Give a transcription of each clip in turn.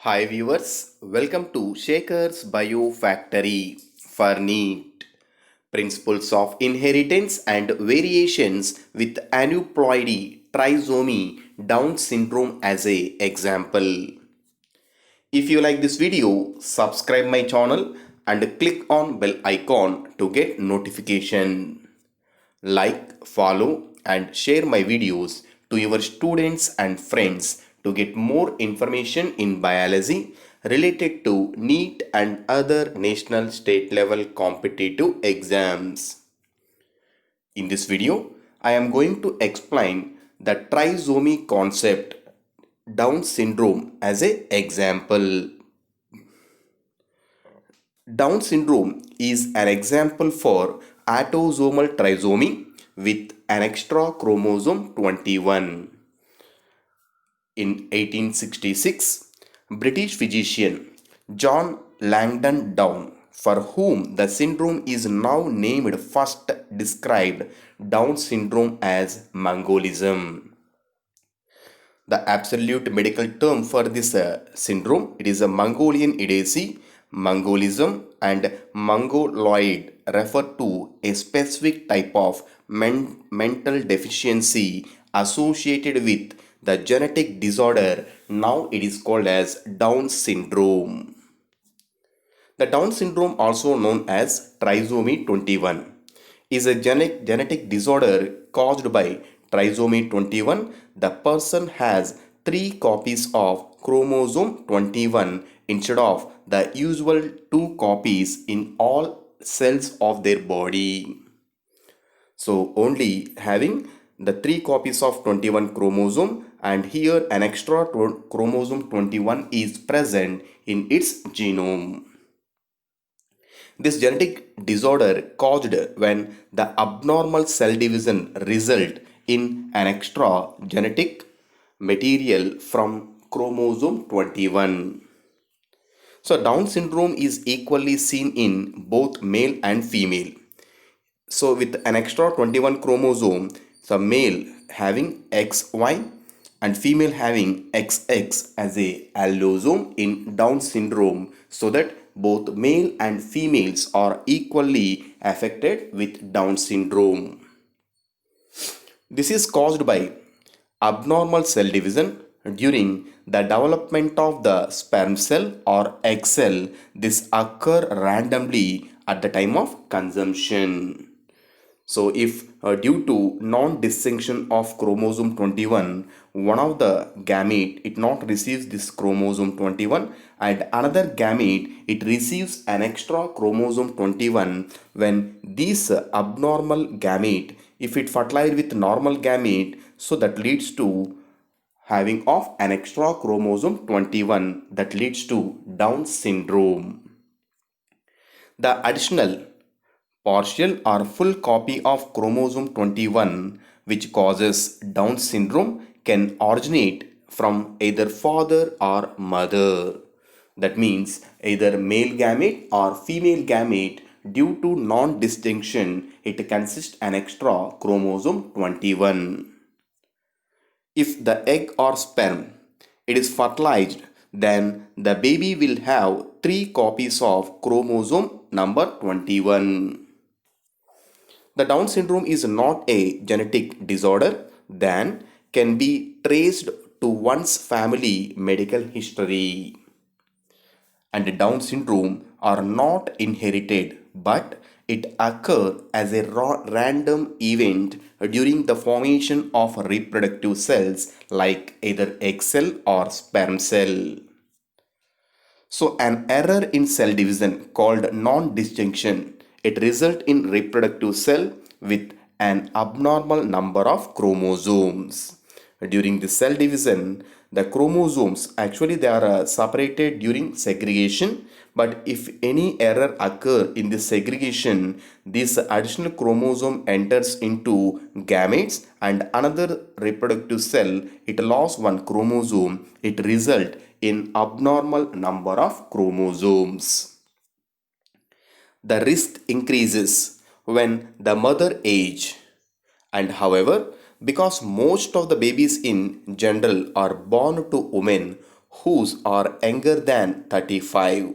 Hi viewers, welcome to Shaker's Bio Factory for NEET. Principles of Inheritance and Variations with Aneuploidy Trisomy Down Syndrome as a example. If you like this video, subscribe my channel and click on bell icon to get notification. Like, follow and share my videos to your students and friends to get more information in biology related to NEET and other national state level competitive exams. In this video, I am going to explain the trisomy concept Down syndrome as an example. Down syndrome is an example for autosomal trisomy with an extra chromosome 21. In 1866, British physician John Langdon Down, for whom the syndrome is now named, first described Down syndrome as Mongolism. The absolute medical term for this syndrome, it is a Mongolian idiocy, Mongolism, and Mongoloid refer to a specific type of mental deficiency associated with the genetic disorder. Now it is called as Down syndrome. The Down syndrome, also known as trisomy 21, is a genetic disorder caused by trisomy 21. The person has three copies of chromosome 21 instead of the usual two copies in all cells of their body. So only having the three copies of 21 chromosome, and here an extra chromosome 21 is present in its genome. This genetic disorder caused when the abnormal cell division result in an extra genetic material from chromosome 21. So Down syndrome is equally seen in both male and female. So with an extra 21 chromosome, so male having XY and female having XX as a allosome in Down syndrome, so that both male and females are equally affected with Down syndrome. This is caused by abnormal cell division during the development of the sperm cell or egg cell. This occur randomly at the time of consumption. So if due to non-distinction of chromosome 21, one of the gamete it not receives this chromosome 21, and another gamete it receives an extra chromosome 21, when these abnormal gamete, if it fertilized with normal gamete, so that leads to having of an extra chromosome 21, that leads to Down syndrome. The additional partial or full copy of chromosome 21 which causes Down syndrome can originate from either father or mother. That means either male gamete or female gamete. Due to non-distinction, it consists an extra chromosome 21. If the egg or sperm it is fertilized, then the baby will have three copies of chromosome number 21. The Down syndrome is not a genetic disorder, then can be traced to one's family medical history. And Down syndrome are not inherited, but it occurs as a random event during the formation of reproductive cells like either egg cell or sperm cell. So an error in cell division called non-disjunction, it results in reproductive cell with an abnormal number of chromosomes. During the cell division, the chromosomes actually they are separated during segregation, but if any error occur in the segregation, this additional chromosome enters into gametes and another reproductive cell, it lost one chromosome, it result in abnormal number of chromosomes. The risk increases when the mother age, and however, because most of the babies in general are born to women whose are younger than 35.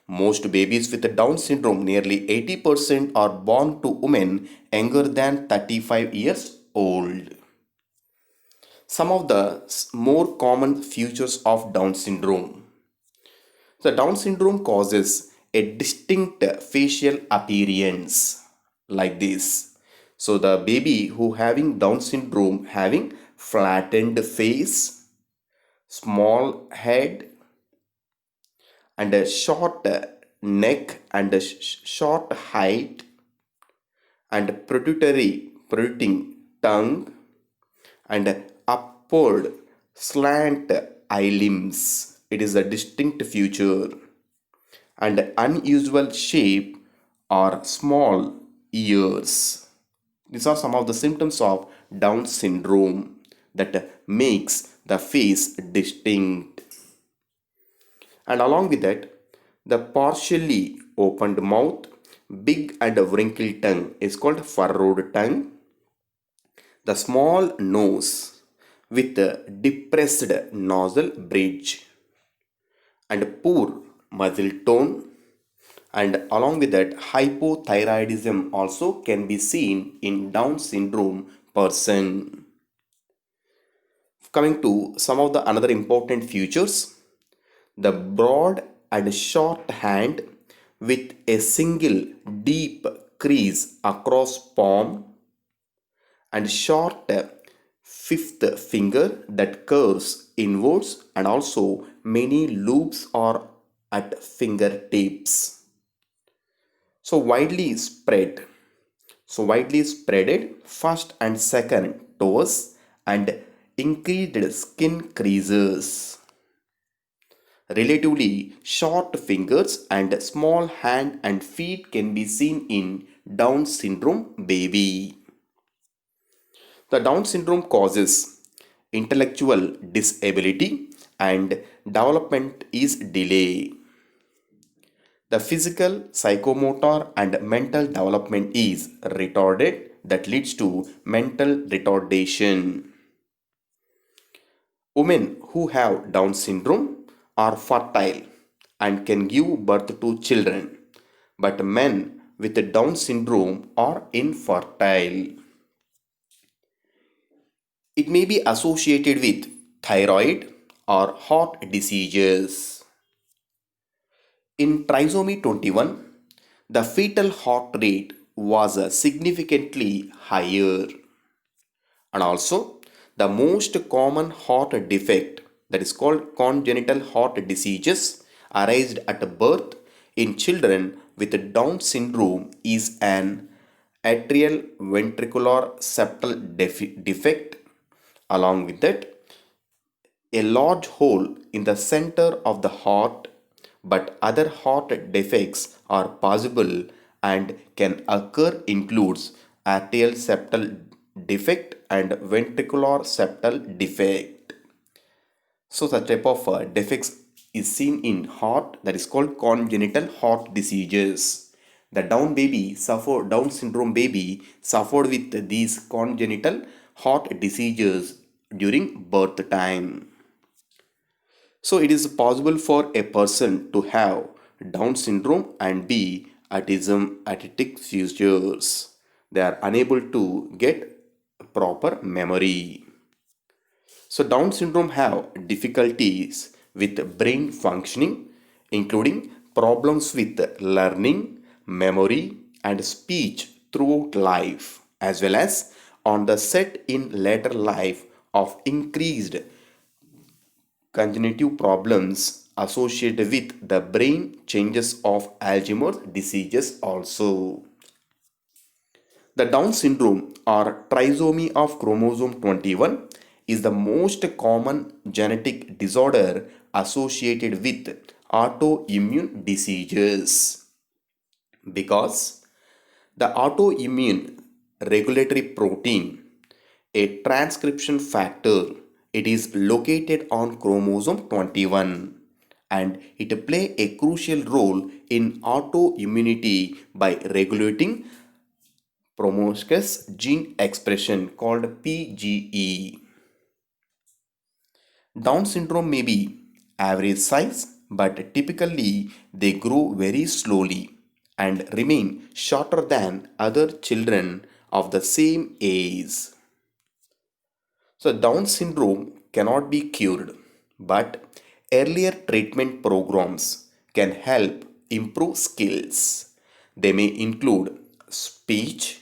Most babies with Down syndrome, nearly 80%, are born to women younger than 35 years old. Some of the more common features of Down syndrome. The Down syndrome causes a distinct facial appearance like this. So the baby who having Down syndrome having flattened face, small head, and a short neck and a short height, and protruding tongue, and upward slant eye limbs. It is a distinct feature, and unusual shape or small ears. These are some of the symptoms of Down syndrome that makes the face distinct. And along with that, the partially opened mouth, big and wrinkled tongue is called furrowed tongue. The small nose with a depressed nostril bridge and poor muscle tone, and along with that hypothyroidism also can be seen in Down syndrome person. Coming to some of the another important features, the broad and short hand with a single deep crease across palm, and short fifth finger that curves inwards, and also many loops are at fingertips. So widely spread. So widely spreaded first and second toes, and increased skin creases. Relatively short fingers and small hand and feet can be seen in Down syndrome baby. The Down syndrome causes intellectual disability and development is delay. The physical, psychomotor, and mental development is retarded that leads to mental retardation. Women who have Down syndrome are fertile and can give birth to children, but men with Down syndrome are infertile. It may be associated with thyroid or heart diseases. In trisomy 21, the fetal heart rate was significantly higher, and also the most common heart defect, that is called congenital heart diseases, arised at birth in children with Down syndrome is an atrial ventricular septal defect. Along with that, a large hole in the center of the heart, but other heart defects are possible and can occur includes atrial septal defect and ventricular septal defect. So such type of defects is seen in heart, that is called congenital heart diseases. The Down syndrome baby suffered with these congenital heart diseases during birth time. So it is possible for a person to have Down syndrome and be autistic features. They are unable to get proper memory. So Down syndrome have difficulties with brain functioning, including problems with learning, memory, and speech throughout life, as well as on the set in later life of increased cognitive problems associated with the brain changes of Alzheimer's diseases also. The Down syndrome or trisomy of chromosome 21 is the most common genetic disorder associated with autoimmune diseases, because the autoimmune regulatory protein, a transcription factor, it is located on chromosome 21, and it play a crucial role in autoimmunity by regulating promiscuous gene expression called PGE. Down syndrome may be average size, but typically they grow very slowly and remain shorter than other children of the same age. So, Down syndrome cannot be cured, but earlier treatment programs can help improve skills. They may include speech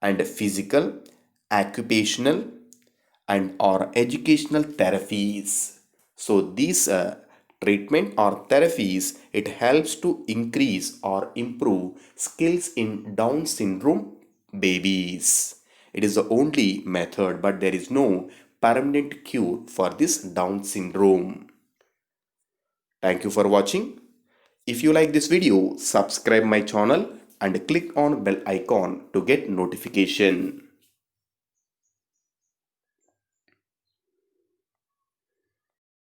and physical, occupational, and or educational therapies. So these treatment or therapies, it helps to increase or improve skills in Down syndrome babies. It is the only method, but there is no permanent cure for this Down syndrome. Thank you for watching. If you like this video, subscribe my channel and click on bell icon to get notification.